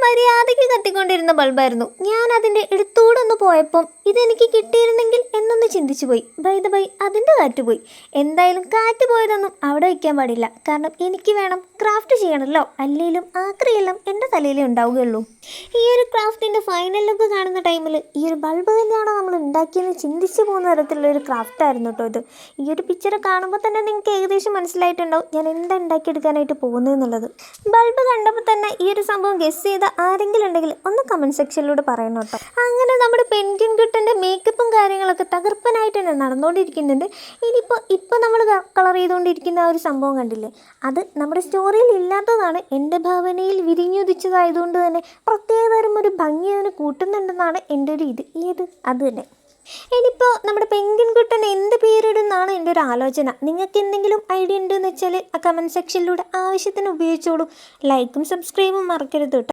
മര്യാദയ്ക്ക് കത്തിക്കൊണ്ടിരുന്ന ബൾബായിരുന്നു. ഞാൻ അതിൻ്റെ എടുത്തൂടൊന്ന് പോയപ്പം ഇതെനിക്ക് കിട്ടിയിരുന്നെങ്കിൽ എന്നൊന്ന് ചിന്തിച്ചു പോയി. ബൈ അതിൻ്റെ കാറ്റ് പോയി. എന്തായാലും കാറ്റ് പോയതൊന്നും അവിടെ വയ്ക്കാൻ പാടില്ല. കാരണം എനിക്ക് വേണം ക്രാഫ്റ്റ് ചെയ്യണമല്ലോ. അല്ലെങ്കിലും ആക്രിയെല്ലാം എൻ്റെ തലയിലേ ഉണ്ടാവുകയുള്ളൂ. ഈ ഒരു ക്രാഫ്റ്റിൻ്റെ ഫൈനൽ ലുക്ക് കാണുന്ന ടൈമിൽ ഈ ഒരു ബൾബ് തന്നെയാണോ നമ്മൾ ഉണ്ടാക്കിയെന്ന് ചിന്തിച്ചു പോകുന്ന തരത്തിലുള്ള ഒരു ക്രാഫ്റ്റായിരുന്നു കേട്ടോ ഇത്. ഈ ഒരു പിക്ചർ കാണുമ്പോൾ തന്നെ നിങ്ങൾക്ക് ഏകദേശം മനസ്സിലായിട്ടുണ്ടാവും ഞാൻ എന്താ ഉണ്ടാക്കിയെടുക്കാനായിട്ട് പോകുന്നതെന്നുള്ളത്. ബൾബ് കണ്ടപ്പോൾ തന്നെ ഈ ഒരു സംഭവം ഗസ് ചെയ്ത ആരെങ്കിലും ഉണ്ടെങ്കിൽ ഒന്ന് കമൻറ്റ് സെക്ഷനിലൂടെ പറയണം കേട്ടോ. അങ്ങനെ നമ്മുടെ പെൻഗ്വിൻ കുട്ടൻ്റെ മേക്കപ്പും കാര്യങ്ങളൊക്കെ തകർപ്പനായിട്ട് തന്നെ നടന്നുകൊണ്ടിരിക്കുന്നുണ്ട്. ഇപ്പോൾ നമ്മൾ കളർ ചെയ്തുകൊണ്ടിരിക്കുന്ന ആ ഒരു സംഭവം കണ്ടില്ലേ, അത് നമ്മുടെ സ്റ്റോറിയിൽ ഇല്ലാത്തതാണ്. എൻ്റെ ഭാവനയിൽ വിരിഞ്ഞുദിച്ചതായതുകൊണ്ട് തന്നെ പ്രത്യേകതരം ഒരു ഭംഗി അതിന് കൂട്ടുന്നുണ്ടെന്നാണ് എൻ്റെ ഒരു അത് തന്നെ. ഇനിയിപ്പോൾ നമ്മുടെ പെൻഗ്വിൻ കുട്ടൻ എന്ത് പേരിടുന്നാണ് എൻ്റെ ഒരു ആലോചന. നിങ്ങൾക്ക് എന്തെങ്കിലും ഐഡിയ ഉണ്ടെന്ന് വെച്ചാൽ ആ കമൻറ്റ് സെക്ഷനിലൂടെ ആവശ്യത്തിന് ഉപയോഗിച്ചോളൂ. ലൈക്കും സബ്സ്ക്രൈബും മറക്കരുത് കേട്ടോ.